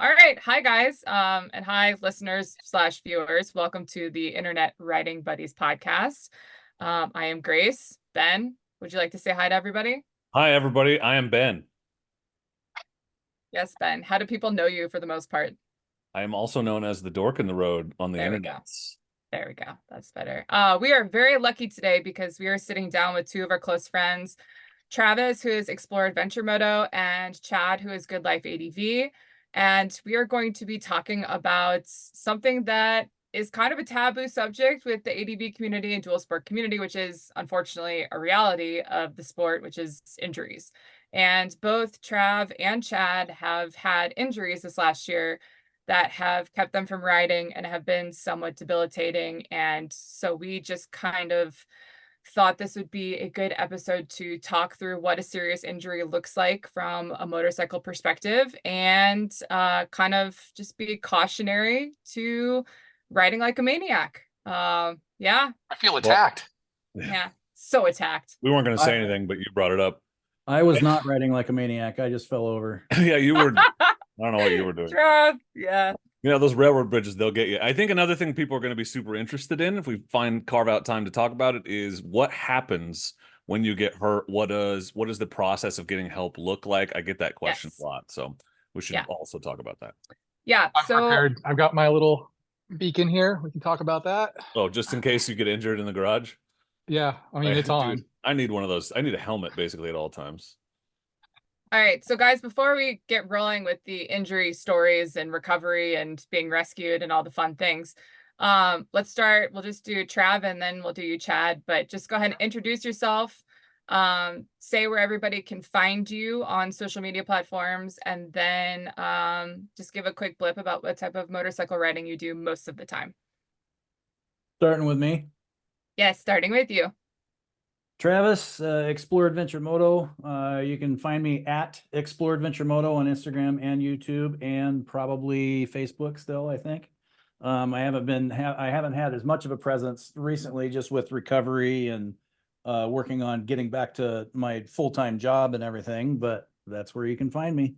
All right. Hi, guys. And hi, listeners slash viewers. Welcome to the Internet Writing Buddies podcast. I am Grace. Ben, would you like to say hi to everybody? Hi, everybody. I am Ben. Yes, Ben. How do people know you for the most part? I am also known as the Dork in the Road on the There we go. internet. There we go. That's better. We are very lucky today because we are sitting down with two of our close friends, Travis, who is Explore Adventure Moto, and Chad, who is Good Life ADV. And we are going to be talking about something that is kind of a taboo subject with the ADV community and dual sport community, which is unfortunately a reality of the sport, which is injuries. And both Trav and Chad have had injuries this last year that have kept them from riding and have been somewhat debilitating. And so we just kind of thought this would be a good episode to talk through what a serious injury looks like from a motorcycle perspective and kind of just be cautionary to riding like a maniac. Yeah. I feel attacked. Yeah. So attacked. We weren't going to say anything, but you brought it up. I was not riding like a maniac. I just fell over. Yeah, you were. I don't know what you were doing. Yeah. You know, those railroad bridges, they'll get you. I think another thing people are going to be super interested in, if we carve out time to talk about it, is what happens when you get hurt. What does the process of getting help look like? I get that question a lot. So we should also talk about that. Yeah. I'm prepared. I've got my little beacon here. We can talk about that. Oh, just in case you get injured in the garage? Yeah. I mean, it's on. I need one of those. I need a helmet basically at all times. All right. So guys, before we get rolling with the injury stories and recovery and being rescued and all the fun things, let's start. We'll just do Trav and then we'll do you, Chad, but just go ahead and introduce yourself. Say where everybody can find you on social media platforms, and then just give a quick blip about what type of motorcycle riding you do most of the time. Starting with me. Yes, starting with you. Travis, Explore Adventure Moto. You can find me at Explore Adventure Moto on Instagram and YouTube and probably Facebook still, I think. I haven't had as much of a presence recently just with recovery and working on getting back to my full-time job and everything, but that's where you can find me.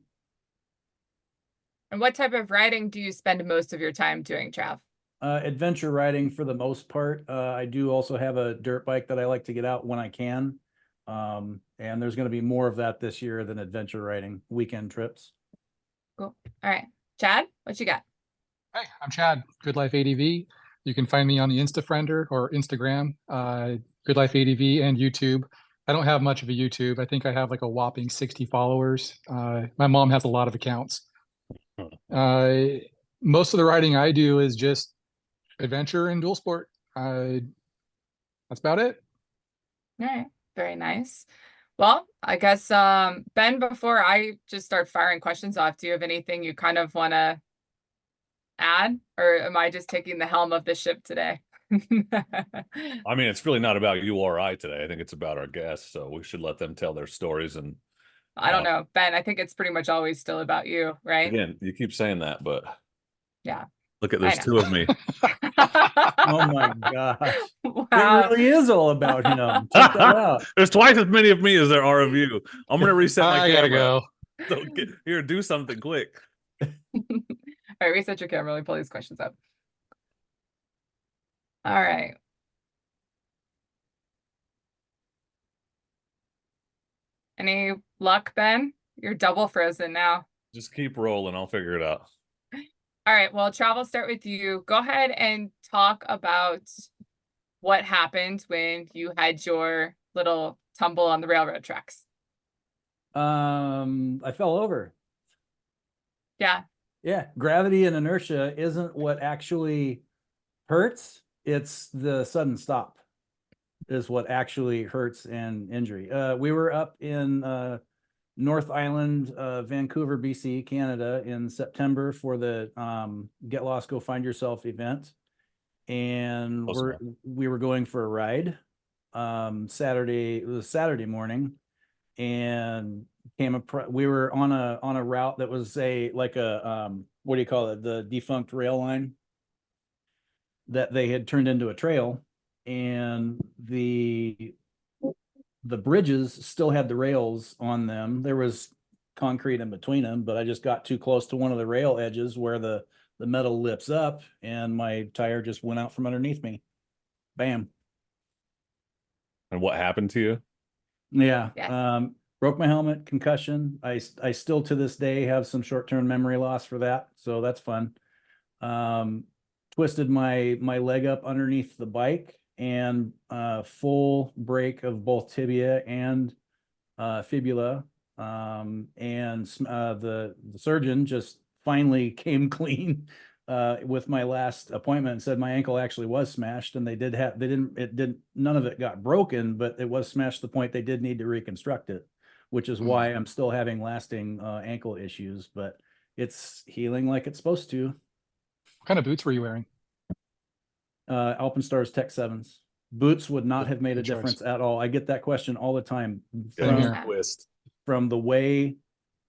And what type of riding do you spend most of your time doing, Trav? Adventure riding for the most part. I do also have a dirt bike that I like to get out when I can. And there's going to be more of that this year than adventure riding, weekend trips. Cool. All right. Chad, what you got? Hey, I'm Chad, Good Life ADV. You can find me on the Instafriender or Instagram, Good Life ADV, and YouTube. I don't have much of a YouTube. I think I have like a whopping 60 followers. My mom has a lot of accounts. Most of the riding I do is just adventure and dual sport. That's about it. All right. Very nice. Well, I guess, Ben, before I just start firing questions off, do you have anything you kind of want to add, or am I just taking the helm of the ship today? I mean, it's really not about you or I today. I think it's about our guests, so we should let them tell their stories. And I don't know, Ben, I think it's pretty much always still about you, right? Again, you keep saying that, but yeah. Look at there's two of me. Oh my gosh. Wow. It really is all about him. Check that out. There's twice as many of me as there are of you. I'm gonna reset my I camera. gotta go. So here, do something quick. All right, reset your camera. Let me pull these questions up. All right. Any luck, Ben? You're double frozen now. Just keep rolling. I'll figure it out. All right. Well, Trav, I'll start with you. Go ahead and talk about what happened when you had your little tumble on the railroad tracks. I fell over. Yeah. Yeah. Gravity and inertia isn't what actually hurts. It's the sudden stop is what actually hurts and injury. We were up in North Island, Vancouver, BC, Canada in September for the Get Lost, Go Find Yourself event. And we were going for a ride Saturday. It was Saturday morning, and we were on a route that was what do you call it? The defunct rail line that they had turned into a trail, and the bridges still had the rails on them. There was concrete in between them, but I just got too close to one of the rail edges where the metal lips up, and my tire just went out from underneath me. Bam. And what happened to you? Yeah. Yes. Broke my helmet, concussion. I still to this day have some short-term memory loss for that, so that's fun. Twisted my leg up underneath the bike, and full break of both tibia and fibula. The surgeon just finally came clean with my last appointment and said my ankle actually was smashed, and none of it got broken, but it was smashed to the point they did need to reconstruct it, which is why I'm still having lasting ankle issues, but it's healing like it's supposed to. What kind of boots were you wearing? Alpenstars Tech 7s. Boots would not have made a Good choice. difference at all. I get that question all the time. Same here. Twist. From the way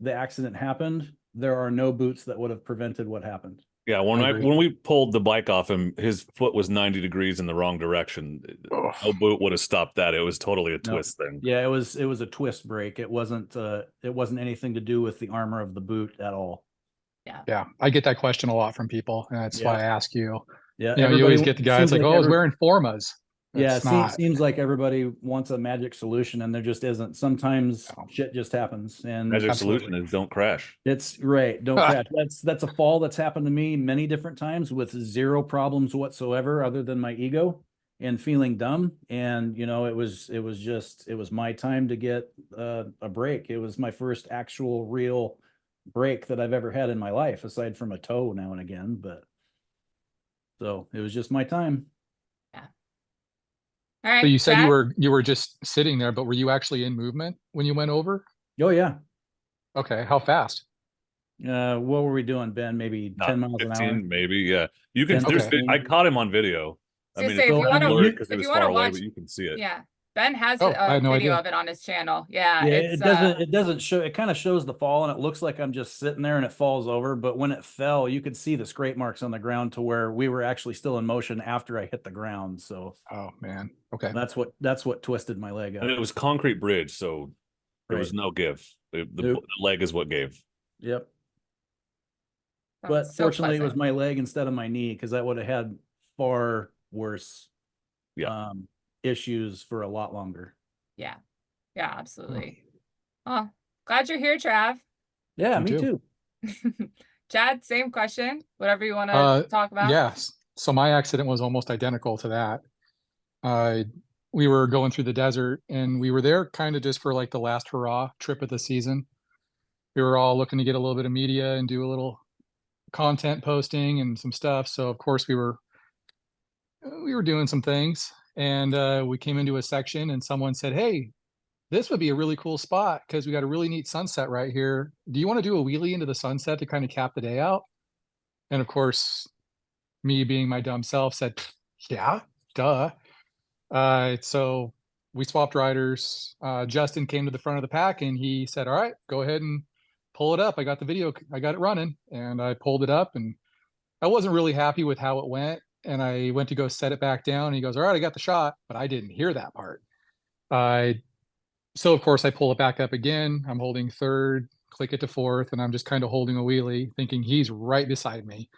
the accident happened, there are no boots that would have prevented what happened. Yeah, I agree. when we pulled the bike off him, his foot was 90 degrees in the wrong direction. Ugh. No boot would have stopped that. It was totally a No. twist thing. Yeah, it was a twist break. It wasn't anything to do with the armor of the boot at all. Yeah, I get that question a lot from people, and that's why I ask you. Yeah, You know, you always get the guys like, "Oh, I was wearing Formas." Yeah, It's not. seems like everybody wants a magic solution, and there just isn't. Sometimes No. shit just happens, and Magic Absolutely. solution is don't crash. it's right. Don't crash. That's a fall that's happened to me many different times with zero problems whatsoever, other than my ego and feeling dumb. And you know, it was my time to get a break. It was my first actual real break that I've ever had in my life, aside from a toe now and again. But so it was just my time. All right. So you said Chad? you were just sitting there, but were you actually in movement when you went over? Oh yeah. Okay, how fast? What were we doing, Ben? Maybe Not 10 miles an hour. 15, maybe. Yeah. You can, 10, there's, Okay. I caught him on video. I Just mean, say, it's if you not wanna- blurry because he if was you wanna far away, watch- but you can see it. Yeah. Ben has Oh, I a had no video idea. of it on his channel. Yeah. Yeah, It's it doesn't show, it kind of shows the fall, and it looks like I'm just sitting there and it falls over, but when it fell, you could see the scrape marks on the ground to where we were actually still in motion after I hit the ground. So Oh man. Okay. that's what twisted my leg up. And it was concrete bridge, so there was Right. no give. The Nope. leg is what gave. Yep. sounds But so fortunately it was pleasant. my leg instead of my knee, because I would have had far worse Yeah. issues for a lot longer. Yeah. Yeah, absolutely. Oh, glad you're here, Trav. Yeah, Me me too. too. Chad, same question. Whatever you want to Uh, talk about. Yes. So my accident was almost identical to that. We were going through the desert, and we were there kind of just for like the last hurrah trip of the season. We were all looking to get a little bit of media and do a little content posting and some stuff. So of course we were doing some things, and we came into a section, and someone said, "Hey, this would be a really cool spot because we got a really neat sunset right here. Do you want to do a wheelie into the sunset to kind of cap the day out?" And of course, me being my dumb self said, "Yeah, duh." So we swapped riders. Justin came to the front of the pack, and he said, "All right, go ahead and pull it up. I got the video. I got it running." And I pulled it up, and I wasn't really happy with how it went. And I went to go set it back down. And he goes, "All right, I got the shot," but I didn't hear that part. So of course I pull it back up again. I'm holding third, click it to fourth, and I'm just kind of holding a wheelie, thinking he's right beside me.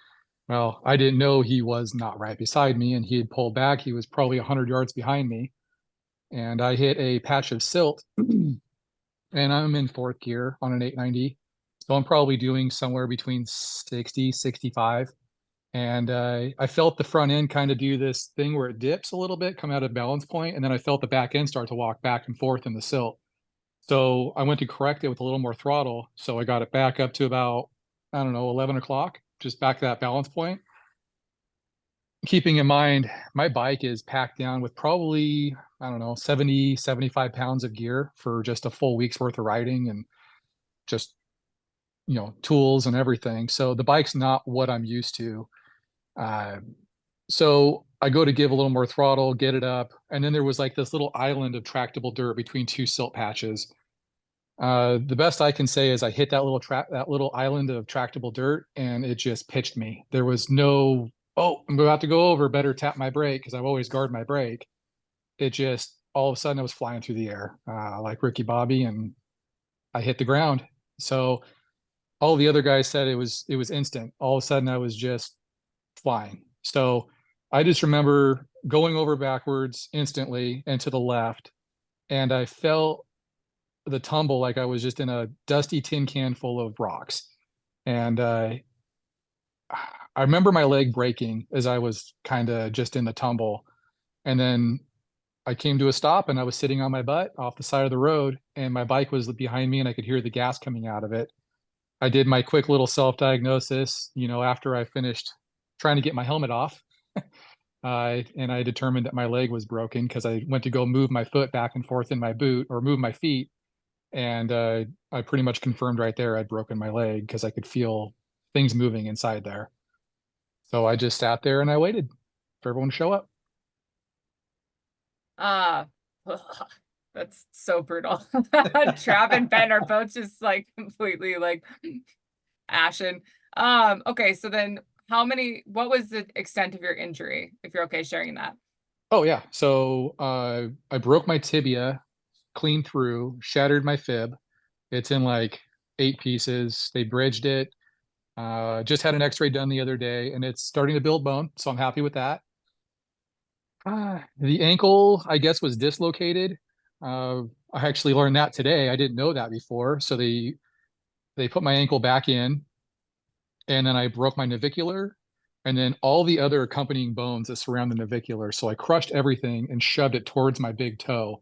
Well, I didn't know he was not right beside me, and he had pulled back. He was probably 100 yards behind me, and I hit a patch of silt, and I'm in fourth gear on an 890. So I'm probably doing somewhere between 60, 65. And I felt the front end kind of do this thing where it dips a little bit, come out of balance point, and then I felt the back end start to walk back and forth in the silt. So I went to correct it with a little more throttle. So I got it back up to about, I don't know, 11 o'clock, just back to that balance point. Keeping in mind, my bike is packed down with probably, I don't know, 70, 75 pounds of gear for just a full week's worth of riding and just, you know, tools and everything. So the bike's not what I'm used to. So I go to give a little more throttle, get it up, and then there was like this little island of tractable dirt between two silt patches. The best I can say is I hit that little island of tractable dirt, and it just pitched me. There was no, "Oh, I'm about to go over, better tap my brake," because I've always guarded my brake. It just all of a sudden I was flying through the air like Ricky Bobby, and I hit the ground. So all the other guys said it was instant. All of a sudden I was just flying. So I just remember going over backwards instantly and to the left, and I felt the tumble like I was just in a dusty tin can full of rocks. And I remember my leg breaking as I was kind of just in the tumble. And then I came to a stop and I was sitting on my butt off the side of the road, and my bike was behind me and I could hear the gas coming out of it. I did my quick little self-diagnosis, after I finished trying to get my helmet off. And I determined that my leg was broken because I went to go move my foot back and forth in my boot, or move my feet. And I pretty much confirmed right there I'd broken my leg because I could feel things moving inside there. So I just sat there and I waited for everyone to show up. Uh, that's so brutal. Trav and Ben are both just like completely like ashen. Okay, so then what was the extent of your injury, if you're okay sharing that? Oh yeah. So I broke my tibia clean through, shattered my fib. It's in like 8 pieces. They bridged it. Just had an x-ray done the other day and it's starting to build bone. So I'm happy with that. The ankle, I guess, was dislocated. I actually learned that today. I didn't know that before. So they put my ankle back in, and then I broke my navicular, and then all the other accompanying bones that surround the navicular. So I crushed everything and shoved it towards my big toe.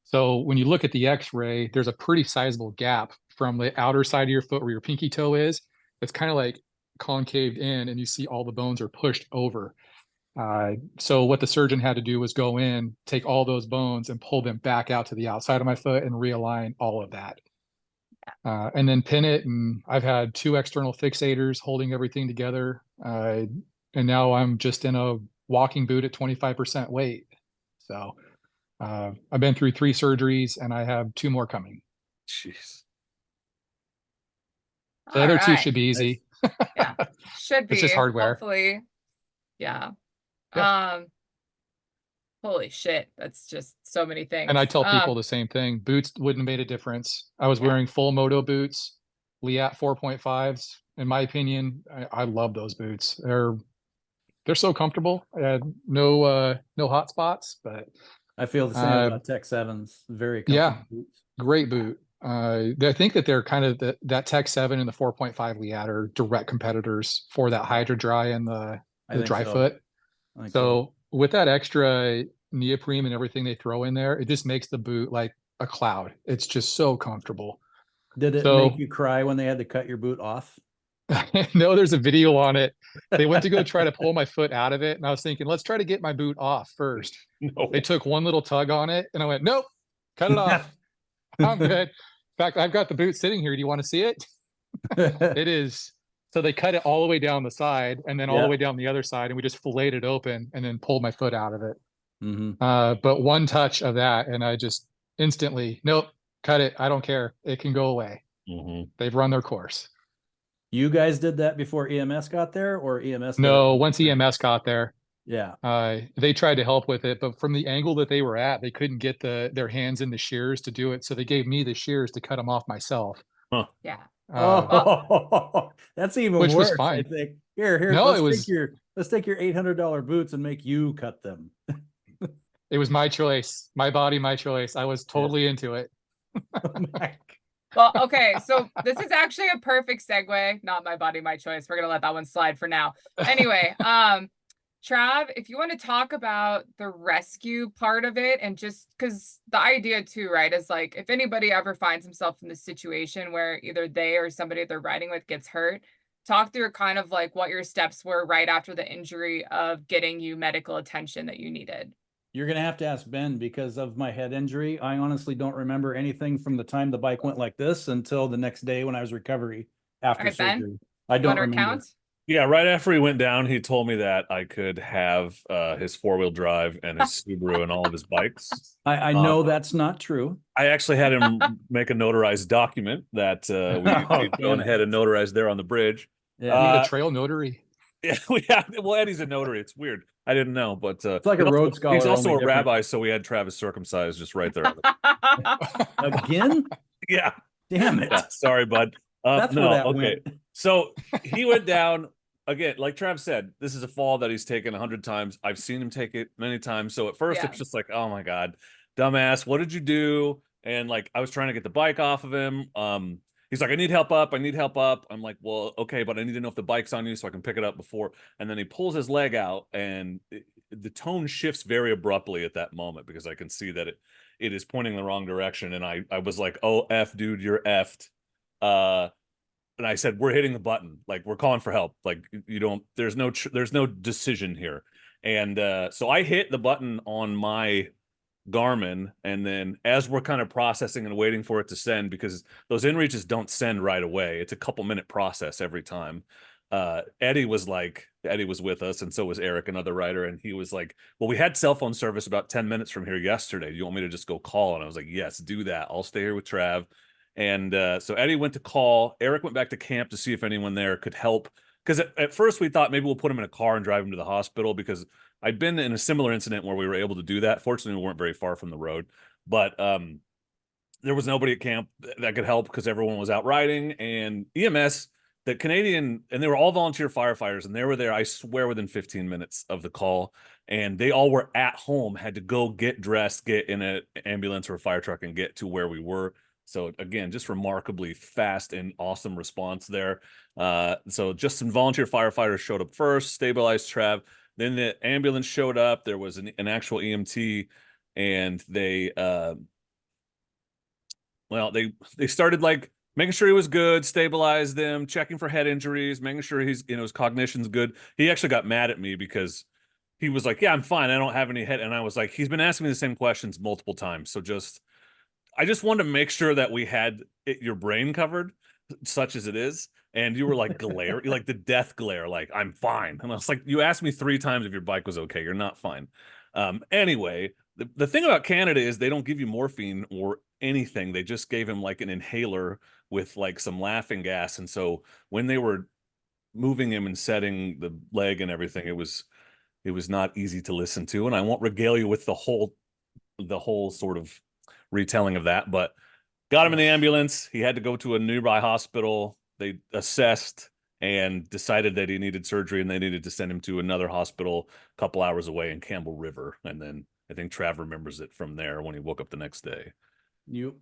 So when you look at the x-ray, there's a pretty sizable gap from the outer side of your foot where your pinky toe is. It's kind of like concaved in, and you see all the bones are pushed over. So what the surgeon had to do was go in, take all those bones and pull them back out to the outside of my foot and realign all of that. And then pin it. And I've had 2 external fixators holding everything together. And now I'm just in a walking boot at 25% weight. So I've been through 3 surgeries and I have 2 more coming. Jeez. The other 2 should be easy. Yeah, should be. It's just hardware. Hopefully. Yeah. Yeah. Holy shit, that's just so many things. And I tell people the same thing. Boots wouldn't have made a difference. I was wearing full moto boots, Liat 4.5s. In my opinion, I love those boots. They're so comfortable. I had no hot spots, but I feel the same about Tech 7s. Very comfortable boots. Great boot. I think that they're kind of that Tech 7 and the 4.5 Liat are direct competitors for that Hydra Dry and the dry foot. So with that extra neoprene and everything they throw in there, it just makes the boot like a cloud. It's just so comfortable. Did it make you cry when they had to cut your boot off? No, there's a video on it. They went to go try to pull my foot out of it, and I was thinking, let's try to get my boot off first. No. They took one little tug on it, and I went, nope, cut it off. I'm good. In fact, I've got the boot sitting here. Do you want to see it? It is. So they cut it all the way down the side and then all the way down the other side, and we just filleted it open and then pulled my foot out of it. But one touch of that, and I just instantly, nope, cut it. I don't care. It can go away. They've run their course. You guys did that before EMS got there, or EMS? No, once EMS got there. Yeah. They tried to help with it, but from the angle that they were at, they couldn't get their hands in the shears to do it. So they gave me the shears to cut them off myself. Huh. Yeah. That's even which worse. was fine. I think. Here. No, let's take your $800 boots and make you cut them. It was my choice, my body, my choice. I was totally into it. Well, okay, so this is actually a perfect segue. Not my body, my choice. We're gonna let that one slide for now. Anyway, Trav, if you want to talk about the rescue part of it, and just because the idea too, right, is like if anybody ever finds himself in this situation where either they or somebody they're riding with gets hurt, talk through kind of like what your steps were right after the injury of getting you medical attention that you needed. You're going to have to ask Ben because of my head injury. I honestly don't remember anything from the time the bike went like this until the next day when I was recovery after surgery. Ben, I don't remember. remember. Yeah, right after he went down, he told me that I could have his 4-wheel drive and his Subaru and all of his bikes. I know that's not true. I actually had him make a notarized document that we've gone ahead and notarized there on the bridge. Yeah, you need a trail notary. Yeah, well, Eddie's a notary. It's weird. I didn't know, but it's like a road scholar. He's also a rabbi, so we had Travis circumcised just right there. Again? Yeah. Damn it. Yeah, sorry, bud. That's where No, that okay. went. So he went down again, like Trav said, this is a fall that he's taken 100 times. I've seen him take it many times. So at first it Yeah. was just like, oh my God, dumbass, what did you do? And like I was trying to get the bike off of him. He's like, I need help up. I need help up. I'm like, well, okay, but I need to know if the bike's on you so I can pick it up before. And then he pulls his leg out, and the tone shifts very abruptly at that moment because I can see that it is pointing the wrong direction. And I was like, oh, F, dude, you're effed. Uh, and I said, we're hitting the button. Like, we're calling for help. Like, you don't, there's no decision here. And so I hit the button on my Garmin, and then as we're kind of processing and waiting for it to send, because those inReaches don't send right away, it's a couple minute process every time. Eddie was with us, and so was Eric, another writer, and he was like, well, we had cell phone service about 10 minutes from here yesterday. Do you want me to just go call? And I was like, yes, do that. I'll stay here with Trav. And so Eddie went to call. Eric went back to camp to see if anyone there could help, because at first we thought maybe we'll put him in a car and drive him to the hospital, because I'd been in a similar incident where we were able to do that. Fortunately, we weren't very far from the road, but there was nobody at camp that could help because everyone was out riding. And EMS, the Canadian, and they were all volunteer firefighters, and they were there, I swear, within 15 minutes of the call. And they all were at home, had to go get dressed, get in an ambulance or a fire truck, and get to where we were. So again, just remarkably fast and awesome response there. So just some volunteer firefighters showed up first, stabilized Trav. Then the ambulance showed up. There was an actual EMT, and they started like making sure he was good, stabilized them, checking for head injuries, making sure his cognition's good. He actually got mad at me because he was like, "Yeah, I'm fine. I don't have any head." And I was like, "He's been asking me the same questions multiple times, so I just wanted to make sure that we had your brain covered, such as it is." And you were like glare, like the death glare, like, I'm fine. And I was like, you asked me 3 times if your bike was okay. You're not fine. Anyway, the thing about Canada is they don't give you morphine or anything. They just gave him like an inhaler with like some laughing gas. And so when they were moving him and setting the leg and everything, it was not easy to listen to. And I won't regale you with the whole sort of retelling of that, but got him in the ambulance. He had to go to a nearby hospital. They assessed and decided that he needed surgery, and they needed to send him to another hospital a couple hours away in Campbell River. And then I think Trav remembers it from there when he woke up the next day. You.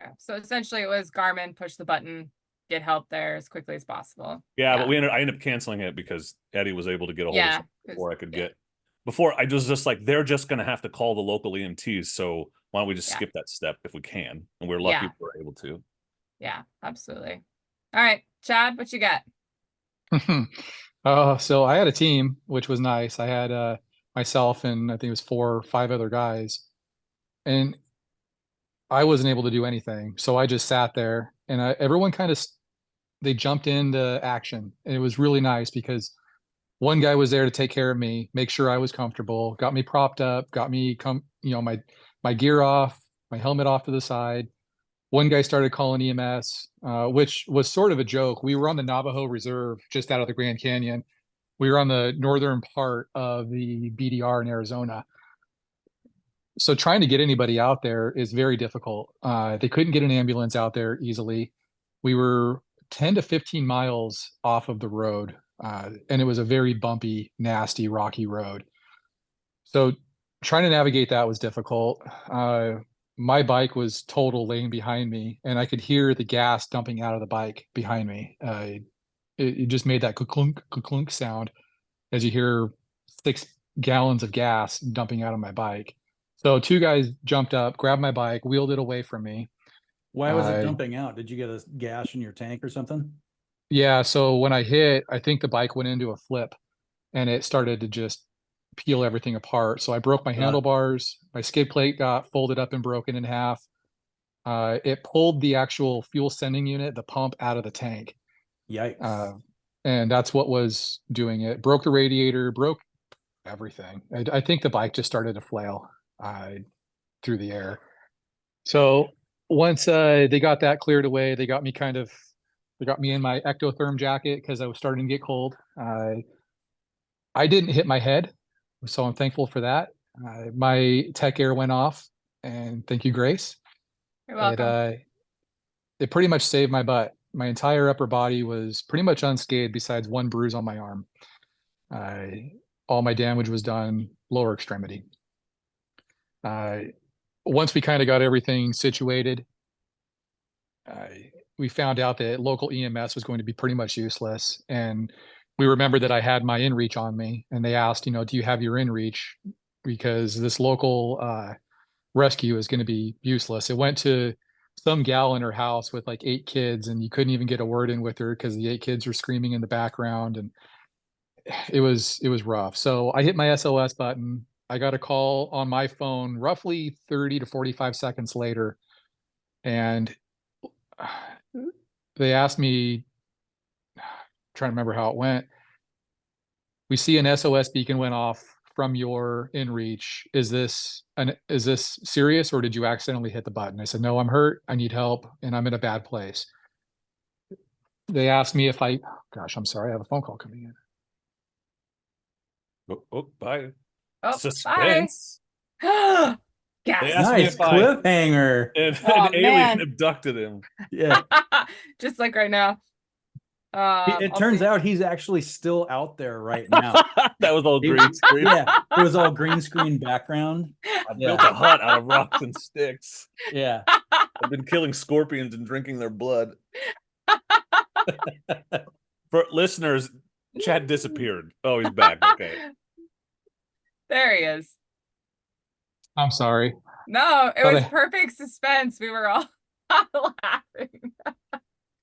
Yeah. So essentially it was Garmin, push the button, get help there as quickly as possible. Yeah, but I ended up canceling it because Eddie was able to get a hold of someone before I could get. Before, I was just like, they're just going to have to call the local EMTs. So why don't we just skip that step if we can? And we're lucky we were able to. Yeah, absolutely. All right, Chad, what you got? So I had a team, which was nice. I had myself and I think it was 4 or 5 other guys, and I wasn't able to do anything. So I just sat there, and everyone kind of they jumped into action, and it was really nice because one guy was there to take care of me, make sure I was comfortable, got me propped up, got me my gear off, my helmet off to the side. One guy started calling EMS, which was sort of a joke. We were on the Navajo Reserve just out of the Grand Canyon. We were on the northern part of the BDR in Arizona. So trying to get anybody out there is very difficult. They couldn't get an ambulance out there easily. We were 10 to 15 miles off of the road, and it was a very bumpy, nasty, rocky road. So trying to navigate that was difficult. My bike was total laying behind me, and I could hear the gas dumping out of the bike behind me. It just made that clunk clunk sound as you hear 6 gallons of gas dumping out of my bike. So 2 guys jumped up, grabbed my bike, wheeled it away from me. Why was it dumping out? Did you get a gash in your tank or something? Yeah, so when I hit, I think the bike went into a flip, and it started to just peel everything apart. So I broke my handlebars, my skid plate got folded up and broken in half. It pulled the actual fuel sending unit, the pump, out of the tank. Yikes. And that's what was doing it. Broke the radiator, broke everything. I think the bike just started to flail through the air. So once they got that cleared away, they got me in my ectotherm jacket because I was starting to get cold. I didn't hit my head, so I'm thankful for that. My tech air went off, and thank you, Grace. You're welcome. it pretty much saved my butt. My entire upper body was pretty much unscathed besides one bruise on my arm. All my damage was done lower extremity. Once we kind of got everything situated, we found out that local EMS was going to be pretty much useless. And we remembered that I had my inReach on me, and they asked, do you have your inReach? Because this local rescue is going to be useless. It went to some gal in her house with like 8 kids, and you couldn't even get a word in with her because the 8 kids were screaming in the background, and it was rough. So I hit my SOS button. I got a call on my phone roughly 30 to 45 seconds later, and they asked me, trying to remember how it went. We see an SOS beacon went off from your inReach. Is this serious, or did you accidentally hit the button? I said, no, I'm hurt. I need help, and I'm in a bad place. They asked me if gosh, I'm sorry. I have a phone call coming in. Bye. Oh, Suspense. bye. They Yes. asked me Nice if I- cliffhanger. Oh, an alien man. abducted him. Yeah. Just like right now. It I'll turns see. out he's actually still out there right now. That was all He- green screen. Yeah, it was all green screen background. I built a hut out of rocks and sticks. Yeah. I've been killing scorpions and drinking their blood. For listeners, Chad disappeared. Oh, he's back. Okay. There he is. I'm sorry. No, it Thought was I- perfect suspense. We were all laughing.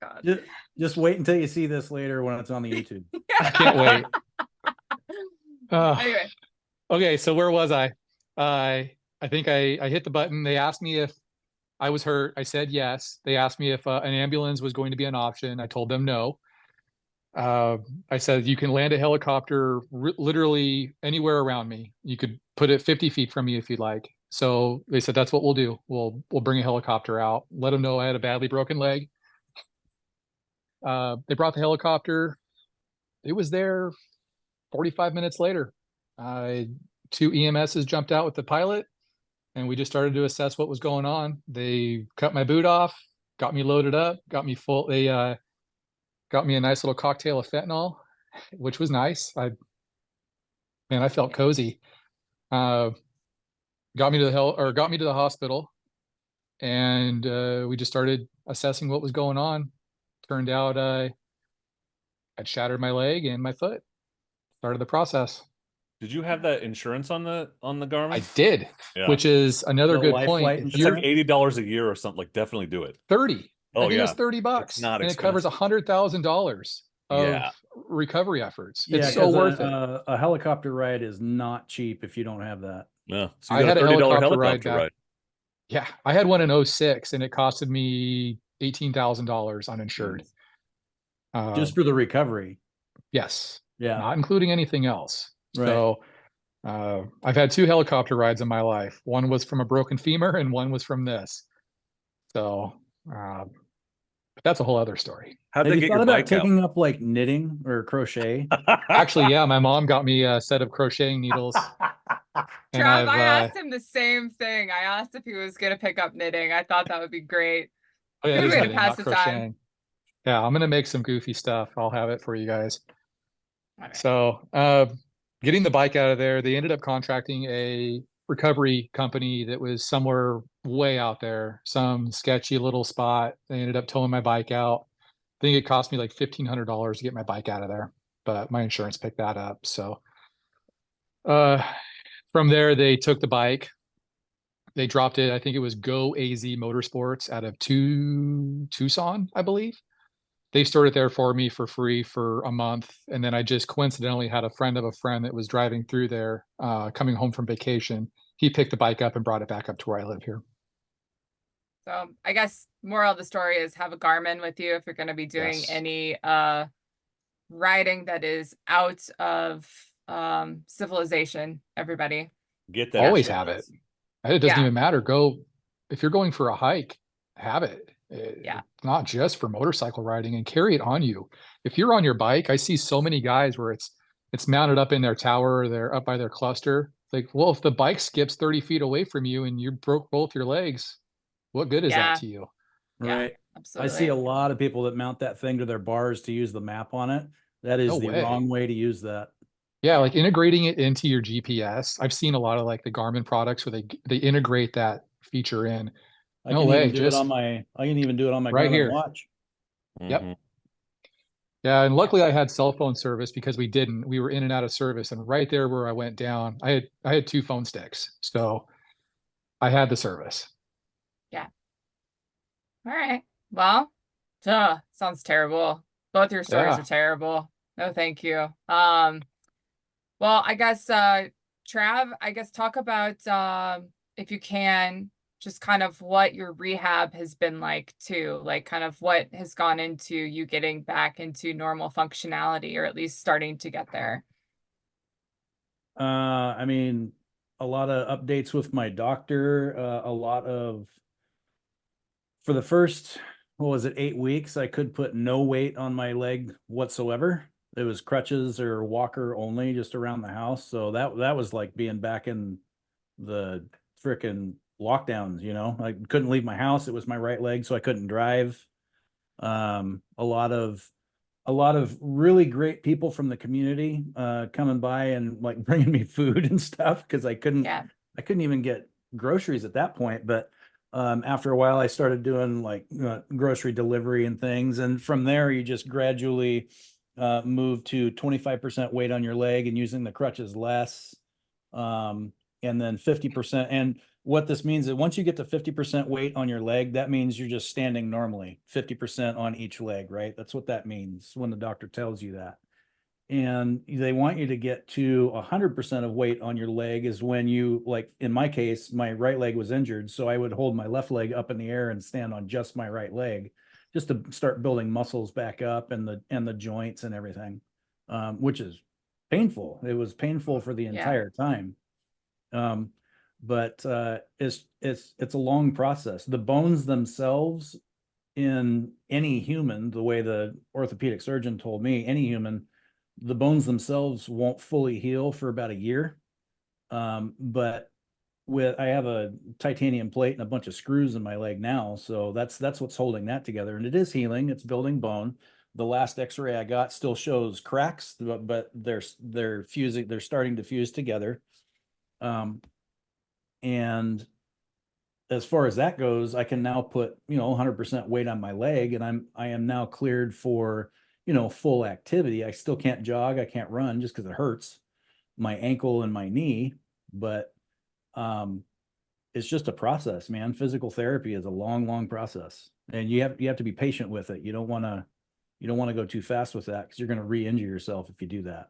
God. Just wait until you see this later when it's on the YouTube. I can't wait. Anyway, Okay, so where was I? I think I hit the button. They asked me if I was hurt. I said yes. They asked me if an ambulance was going to be an option. I told them no. I said, you can land a helicopter literally anywhere around me. You could put it 50 feet from me if you'd like. So they said, that's what we'll do. We'll bring a helicopter out, let them know I had a badly broken leg. They brought the helicopter. It was there 45 minutes later. 2 EMSs jumped out with the pilot, and we just started to assess what was going on. They cut my boot off, got me loaded up, got me full. They got me a nice little cocktail of fentanyl, which was nice. I felt cozy. Got me to the hospital, and we just started assessing what was going on. Turned out I'd shattered my leg and my foot. Started the process. Did you have that insurance on the Garmin? I did, Yeah. which is another The good life point. flight If It's you're like $80 a year or something. Like, definitely do it. 30, Oh, I think it was yeah. $30, It's not and it covers expensive. $100,000 of Yeah. recovery efforts. Yeah, It's so 'cause worth it. a helicopter ride is not cheap if you don't have that. Yeah. So I you got had a a $30 helicopter ride helicopter back. ride. Yeah, I had one in 06, and it costed me $18,000 uninsured. Just for the recovery. Yes, Yeah. not including anything else. Right. So I've had 2 helicopter rides in my life. One was from a broken femur, and one was from this. So, but that's a whole other story. How'd Have they you get thought your about bike out? taking up like knitting or crochet? Actually, yeah, my mom got me a set of crocheting needles. And Trav, I I've asked him the same thing. I asked if he was going to pick up knitting. I thought that would be great. oh yeah, it Good is way to knitting, pass not the time. crocheting. Yeah, I'm gonna make some goofy stuff. I'll have it for you guys. All right. So, getting the bike out of there, they ended up contracting a recovery company that was somewhere way out there, some sketchy little spot. They ended up towing my bike out. I think it cost me like $1,500 to get my bike out of there, but my insurance picked that up. So, from there, they took the bike. They dropped it. I think it was Go AZ Motorsports out of Tucson, I believe. They stored it there for me for free for a month. And then I just coincidentally had a friend of a friend that was driving through there, coming home from vacation. He picked the bike up and brought it back up to where I live here. So I guess moral of the story is have a Garmin with you if you're going to be doing Yes. any riding that is out of civilization, everybody. Get that. Always have it. It doesn't Yeah. even matter. If you're going for a hike, have it. Yeah. It's not just for motorcycle riding, and carry it on you. If you're on your bike, I see so many guys where it's mounted up in their tower, or they're up by their cluster. Like, well, if the bike skips 30 feet away from you and you broke both your legs, what good is Yeah. that to you? Yeah. Right. I see a absolutely. lot of people that mount that thing to their bars to use the map on it. That No is the way. wrong way to use that. Yeah, Yeah. like integrating it into your GPS. I've seen a lot of like the Garmin products where they integrate that feature in. I No can even way, do it on just my I can even do it on my right Garmin here. watch. Yep. Mhm. Yeah, and Yeah. luckily I had cell phone service because we didn't. We were in and out of service, and right there where I went down, I had two phone sticks, so I had the service. Yeah. All right. Well, sounds terrible. Both your stories are Yeah. terrible. No, thank you. Well, I guess Trav, I guess talk about if you can just kind of what your rehab has been like too, like kind of what has gone into you getting back into normal functionality or at least starting to get there. I mean, a lot of updates with my doctor, a lot of for the first, what was it, 8 weeks, I could put no weight on my leg whatsoever. It was crutches or walker only just around the house. So that was like being back in the frickin' lockdowns, you know. I couldn't leave my house. It was my right leg, so I couldn't drive. A lot of really great people from the community coming by and like bringing me food and stuff because Yeah. I couldn't even get groceries at that point. But after a while, I started doing like grocery delivery and things, and from there, you just gradually move to 25% weight on your leg and using the crutches less, and then 50%. And what this means is once you get to 50% weight on your leg, that means you're just standing normally, 50% on each leg, right? That's what that means when the doctor tells you that. And they want you to get to 100% of weight on your leg is when you, like in my case, my right leg was injured. So I would hold my left leg up in the air and stand on just my right leg just to start building muscles back up and the joints and everything, which is painful. It was painful for the Yeah. entire time. Um, but it's a long process. The bones themselves in any human, the way the orthopedic surgeon told me, any human, the bones themselves won't fully heal for about a year. But with I have a titanium plate and a bunch of screws in my leg now, so that's what's holding that together, and it is healing. It's building bone. The last X-ray I got still shows cracks, but they're fusing. They're starting to fuse together. Um, and as far as that goes, I can now put, 100% weight on my leg, and I am now cleared for, full activity. I still can't jog, I can't run just because it hurts my ankle and my knee, but um it's just a process, man. Physical therapy is a long, long process. And you have to be patient with it. You don't want to go too fast with that because you're going to re-injure yourself if you do that.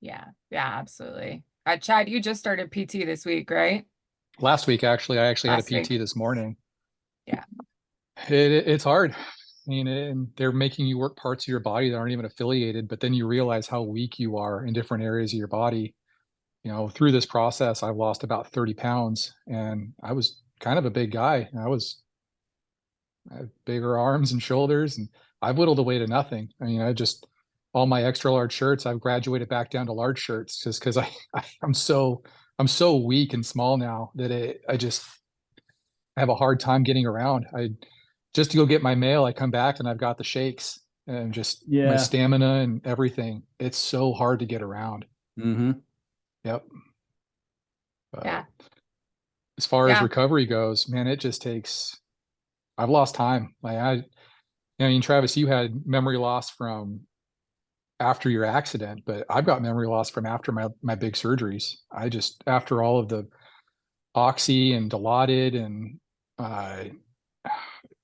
Yeah. Yeah, absolutely. Chad, you just started PT this week, right? Last week, actually, I actually had a Last PT week. this morning. Yeah. It's hard. I mean, and they're making you work parts of your body that aren't even affiliated, but then you realize how weak you are in different areas of your body. Through this process, I've lost about 30 pounds, and I was kind of a big guy. I have bigger arms and shoulders, and I've whittled away to nothing. I mean, all my extra large shirts, I've graduated back down to large shirts just because I'm so weak and small now that I have a hard time getting around. I just to go get my mail, I come back and I've got the shakes and just my Yeah. stamina and everything. It's so hard to get around. Mm-hmm. Yep. But Yeah. as far as Yeah. recovery goes, man, it just takes, I've lost time. I mean, Travis, you had memory loss from after your accident, but I've got memory loss from after my big surgeries. After all of the oxy and Dilaudid and uh,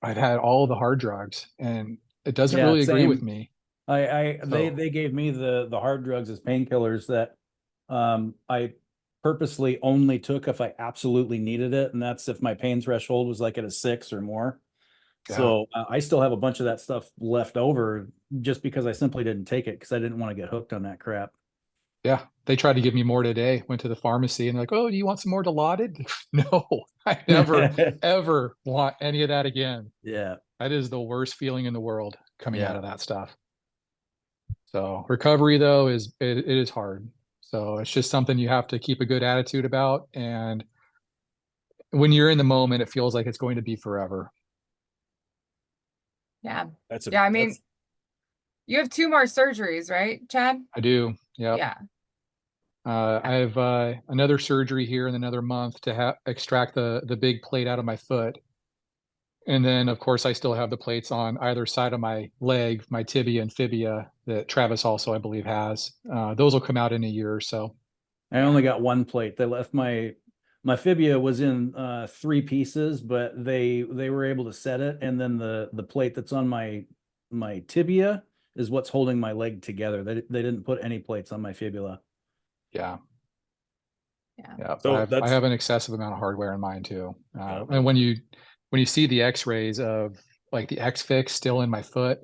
I'd had all the hard drugs and it doesn't Yeah, really agree with same. me. So They gave me the hard drugs as painkillers that I purposely only took if I absolutely needed it, and that's if my pain threshold was like at a 6 or more. yeah, So I still have a bunch of that stuff left over just because I simply didn't take it because I didn't want to get hooked on that crap. yeah. They tried to give me more today. Went to the pharmacy and like, oh, do you want some more Dilaudid? No, I never, ever want any of that again. Yeah. That is the worst feeling in the world coming out Yeah. of that stuff. So recovery though it is hard. So it's just something you have to keep a good attitude about. And when you're in the moment, it feels like it's going to be forever. Yeah. That's a Yeah. I mean, that's you have 2 more surgeries, right, Chad? I do. Yep. Yeah. I have another surgery here in another month to extract the big plate out of my foot. And then, of course, I still have the plates on either side of my leg, my tibia and fibia, that Travis also, I believe, has. Those will come out in a year or so. I only got one plate. They left my fibia was in 3 pieces, but they were able to set it, and then the plate that's on my tibia is what's holding my leg together. They didn't put any plates on my fibula. Yeah. Yeah. Yeah. so I that's have an excessive amount of hardware in mine too. Oh, And when you see the X-rays of like the X-Fix still in my foot,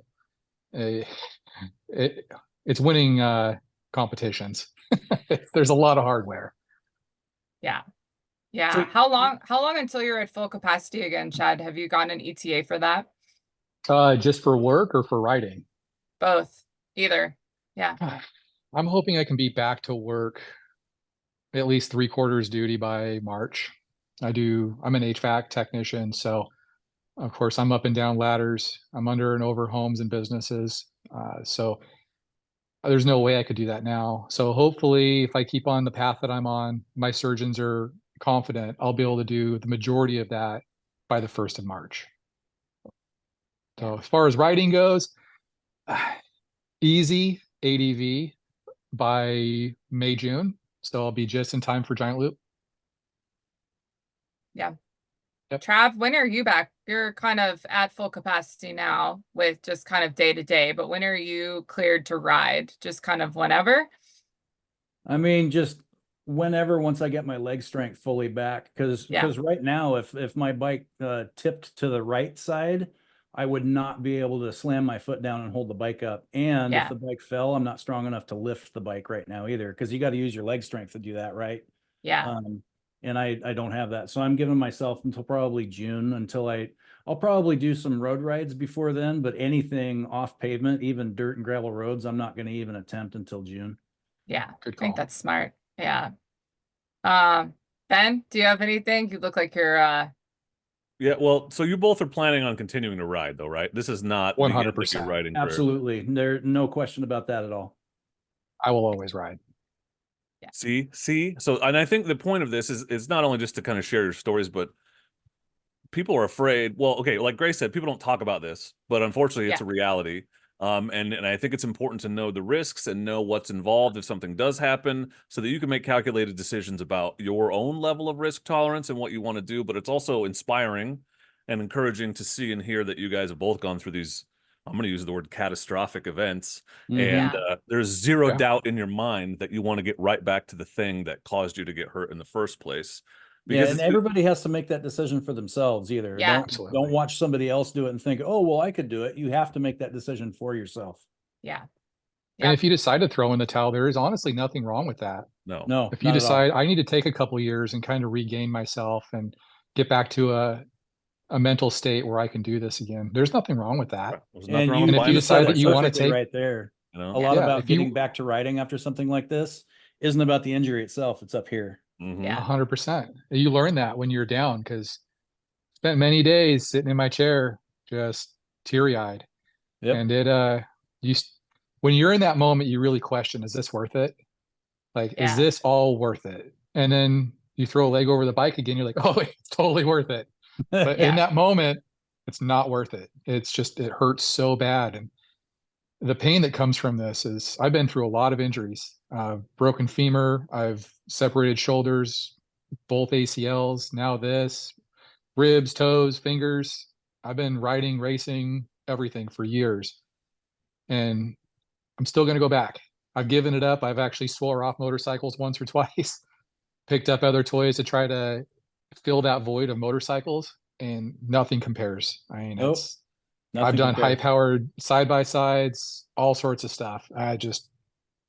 uh, it it's winning competitions. There's a lot of hardware. Yeah. so Yeah. How long until you're at full capacity again, Chad? Have you gotten an ETA for that? Just for work or for writing? Both. Either. Yeah. I'm hoping I can be back to work at least 3/4 duty by March. I'm an HVAC technician, so of course I'm up and down ladders. I'm under and over homes and businesses. So there's no way I could do that now. So hopefully if I keep on the path that I'm on, my surgeons are confident I'll be able to do the majority of that by the 1st of March. So as far as writing goes, easy ADV by May, June. So I'll be just in time for Giant Loop. Yeah. Yep. Trav, when are you back? You're kind of at full capacity now with just kind of day to day, but when are you cleared to ride? Just kind of whenever? I mean, just whenever, once I get my leg strength fully back, because Yeah. right now, if my bike tipped to the right side, I would not be able to slam my foot down and hold the bike up. And if Yeah. the bike fell, I'm not strong enough to lift the bike right now either, because you got to use your leg strength to do that, right? Yeah. And I don't have that, so I'm giving myself until probably June until I'll probably do some road rides before then, but anything off pavement, even dirt and gravel roads, I'm not going to even attempt until June. Yeah. Good I think call. that's smart. Yeah. Ben, do you have anything? You look like you're yeah, well, so you both are planning on continuing to ride though, right? This is not the end of your 100%. riding career. Absolutely. There's no question about that at all. I will always ride. See. So, and I think the point of this is not only just to kind of share your stories, but people are afraid. Well, okay, like Grace said, people don't talk about this, but unfortunately, it's Yeah. a reality. And I think it's important to know the risks and know what's involved if something does happen, so that you can make calculated decisions about your own level of risk tolerance and what you want to do. But it's also inspiring and encouraging to see and hear that you guys have both gone through these. I'm going to use the word catastrophic events, and Yeah. there's zero Yeah. doubt in your mind that you want to get right back to the thing that caused you to get hurt in the first place. Yeah, Because and it's everybody has to make that decision for themselves either. Yeah. Don't Absolutely. watch somebody else do it and think, "Oh, well, I could do it." You have to make that decision for yourself. Yeah. And Yep. if you decide to throw in the towel, there is honestly nothing wrong with that. no. No, If you not at all. decide I need to take a couple years and kind of regain myself and get back to a mental state where I can do this again, there's nothing wrong with that. There's nothing And wrong with And if you buying you a said decide that it you want to perfectly take, right there. you know. A lot Yeah, about if you- getting back to riding after something like this isn't about the injury itself. It's up here. Mhm. Yeah. 100%. You learn that when you're down, because spent many days sitting in my chair, just teary-eyed. Yep. And when you're in that moment, you really question, is this worth it? Like, is Yeah. this all worth it? And then you throw a leg over the bike again, you're like, oh, it's totally worth it. But in Yeah. that moment, it's not worth it. It's just, it hurts so bad. And the pain that comes from this is I've been through a lot of injuries, broken femur, I've separated shoulders, both ACLs, now this, ribs, toes, fingers. I've been riding, racing, everything for years. And I'm still going to go back. I've given it up. I've actually swore off motorcycles once or twice, picked up other toys to try to fill that void of motorcycles, and nothing compares. I mean, Nope. I've Nothing done high compares. powered side by sides, all sorts of stuff. I just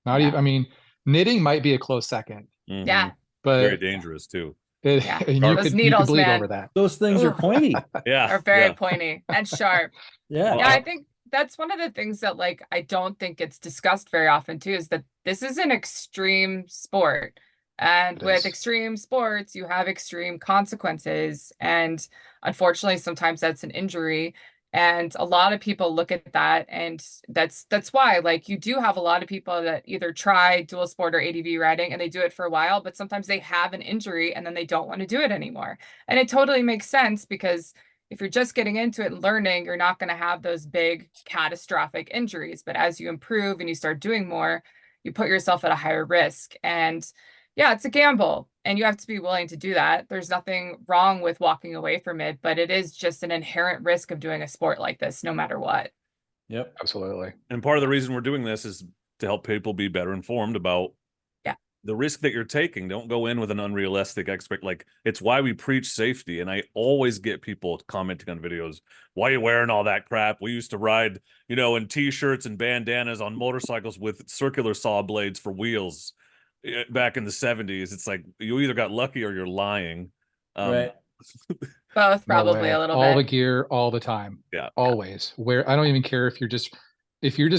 not Yeah. even, I mean, knitting might be a close second, Mhm. Yeah. Very but dangerous too. Yeah. and Sharp. Those you could needles, bleed man, over that. Those things are Ugh. pointy. Yeah. are very yeah. pointy and sharp. Yeah. Yeah, I think that's one of the things that like I don't think gets discussed very often too, is that this is an extreme sport. And It with is. extreme sports, you have extreme consequences. And unfortunately, sometimes that's an injury. And a lot of people look at that, and that's why, like, you do have a lot of people that either try dual sport or ADV riding and they do it for a while, but sometimes they have an injury and then they don't want to do it anymore. And it totally makes sense, because if you're just getting into it and learning, you're not going to have those big catastrophic injuries. But as you improve and you start doing more, you put yourself at a higher risk. And yeah, it's a gamble, and you have to be willing to do that. There's nothing wrong with walking away from it, but it is just an inherent risk of doing a sport like this, no matter what. Yep. Absolutely. And part of the reason we're doing this is to help people be better informed about the risk that you're taking. Don't go in with an unrealistic expect. Like, it's why we preach safety. And I always get people commenting on videos, why are you wearing all that crap? We used to ride, in t-shirts and bandanas on motorcycles with circular saw blades for wheels back in the 70s. It's like, you either got lucky or you're lying. Right. Both, No probably way. a little All the bit. gear, all the time. Yeah. Always. Where I don't even care if you're just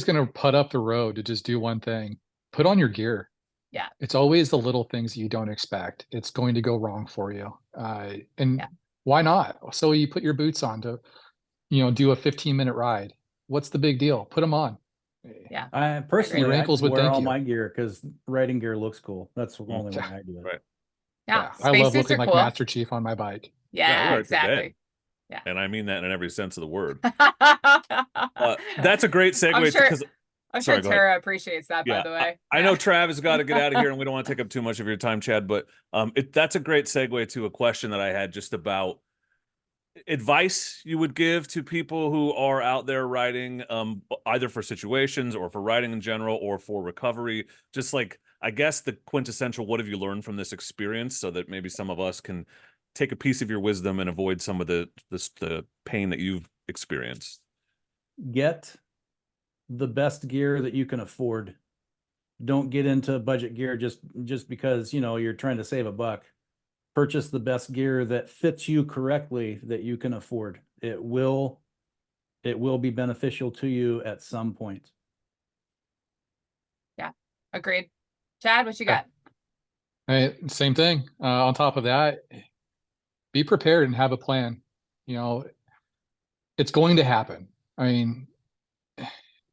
gonna put up the road to just do one thing, put on your gear. Yeah. It's always the little things you don't expect. It's going to go wrong for you. And Yeah. why not? So you put your boots on to, do a 15-minute ride. What's the big deal? Put them on. Yeah. I personally, Your I ankles just would wear thank all you. my gear because riding gear looks cool. That's the only way I do it. Right. Yeah. I love Spacesuits looking are like cool. Master Chief on my bike. Yeah, Yeah, we're to bed. exactly. Yeah. And I mean that in every sense of the word. That's That's a great segue because I'm Sorry, sure go ahead. Tara appreciates that, by the way. I know Trav has got to get out of here, and we don't want to take up too much of your time, Chad. But that's a great segue to a question that I had just about advice you would give to people who are out there riding, either for situations or for riding in general or for recovery. Just like, I guess, the quintessential, what have you learned from this experience, so that maybe some of us can take a piece of your wisdom and avoid some of the pain that you've experienced. Get the best gear that you can afford. Don't get into budget gear just because, you're trying to save a buck. Purchase the best gear that fits you correctly, that you can afford. It will be beneficial to you at some point. Yeah, agreed. Chad, what you got? Same thing. On top of that, be prepared and have a plan. It's going to happen. I mean,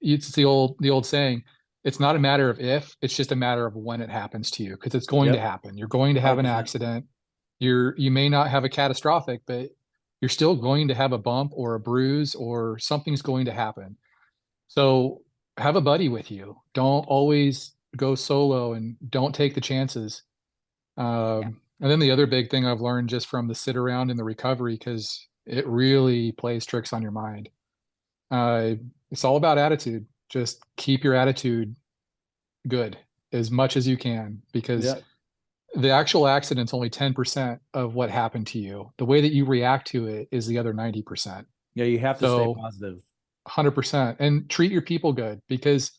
it's the old saying, it's not a matter of if, it's just a matter of when it happens to you, because it's going to happen. You're going to have an 100%. accident. You may not have a catastrophic, but you're still going to have a bump or a bruise, or something's going to happen. So have a buddy with you. Don't always go solo, and don't take the chances. And then the other big thing I've learned just from the sit around and the recovery, because it really plays tricks on your mind. It's all about attitude. Just keep your attitude good as much as you can, because the actual accident's only 10% of what happened to you. The way that you react to it is the other 90%. Yeah, you have to stay positive. 100%. And treat your people good, because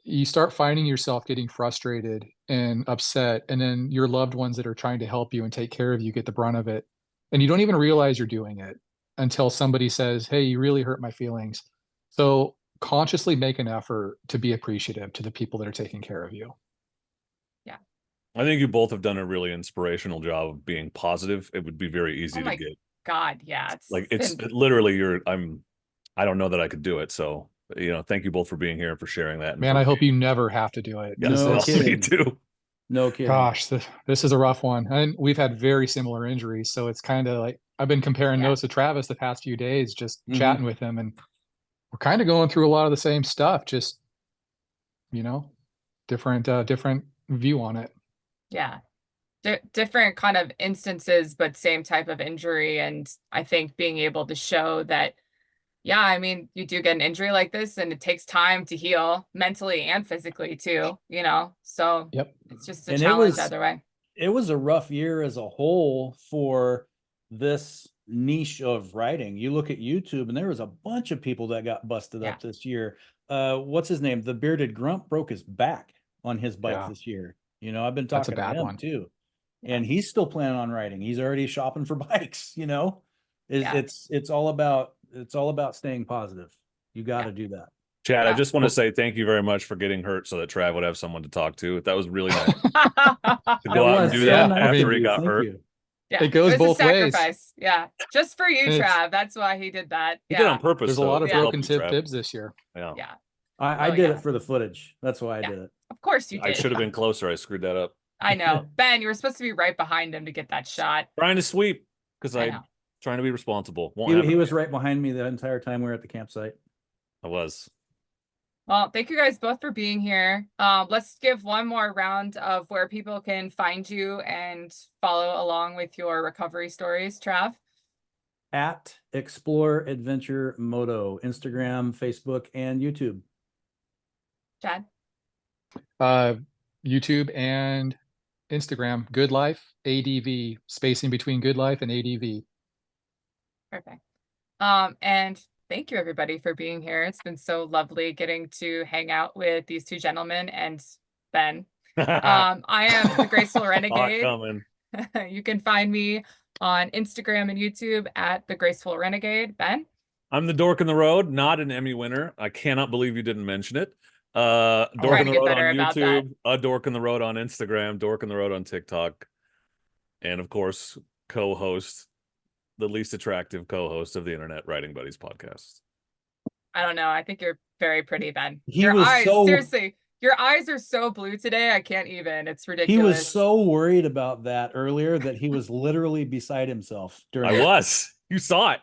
you start finding yourself getting frustrated and upset, and then your loved ones that are trying to help you and take care of you get the brunt of it. And you don't even realize you're doing it until somebody says, hey, you really hurt my feelings. So consciously make an effort to be appreciative to the people that are taking care of you. Yeah. I think you both have done a really inspirational job of being positive. It would be very easy to get. God, yeah. It's literally I don't know that I could do it. So, thank you both for being here and for sharing that. Man, I hope you never have to do it. Yes, No kidding. me too. No kidding. Gosh, this is a rough one. And we've had very similar injuries. So it's kind of like, I've been comparing notes to Travis the past few days, just chatting with him. And we're kind of going through a lot of the same stuff, just, different view on it. Yeah. Different kind of instances, but same type of injury. And I think being able to show that, yeah, I mean, you do get an injury like this and it takes time to heal mentally and physically too, so it's just a challenge either way. It was a rough year as a whole for this niche of riding. You look at YouTube and there was a bunch of people that got busted up this year. What's his name? The bearded grump broke his back on his bike this year. I've been talking to him too. And he's still planning on riding. He's already shopping for bikes, It's all about staying positive. You got to do that. Chad, I just want to say thank you very much for getting hurt so that Trav would have someone to talk to. That was really nice to go out and do that after he got hurt. Yeah, It goes was a both ways. sacrifice. Yeah, just for you, And it's- Trav. That's why he did that. He did it on Yeah, purpose. There's a though, lot of to help broken you, tip Trav. bibs this year. Yeah. yeah. I Oh, did yeah. it for the footage. That's why I Yeah. did it. Of course you I did. should have been closer. I screwed that up. I know. Ben, you were supposed to be right behind him to get that shot. Trying to sweep because I I'm know. trying to be responsible. Won't He happen. was right behind me the entire time we were at the campsite. I was. Well, thank you guys both for being here. Let's give one more round of where people can find you and follow along with your recovery stories. Trav? At Explore Adventure Moto, Instagram, Facebook, and YouTube. Chad? YouTube and Instagram, Good Life ADV, spacing between Good Life and ADV. Perfect. And thank you everybody for being here. It's been so lovely getting to hang out with these two gentlemen and Ben. I am the Graceful Saw it Renegade. coming. You can find me on Instagram and YouTube at the Graceful Renegade. Ben? I'm the Dork in the Road, not an Emmy winner. I cannot believe you didn't mention it. Dork try in to the get Road on better about that. YouTube, a Dork in the Road on Instagram, Dork in the Road on TikTok, and of course, co-host, the least attractive co-host of the Internet Writing Buddies podcast. I don't know. I think you're very pretty, Ben. He Your was eyes, so- seriously, your eyes are so blue today. I can't even. It's He ridiculous. was so worried about that earlier that he was literally beside himself during I was. You saw it.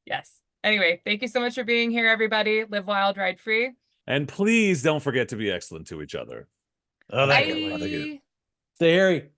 Yes. Anyway, thank you so much for being here, everybody. Live wild, ride free. And please don't forget to be excellent to each other. Oh, Bye. that guy. I think it- Stay hairy.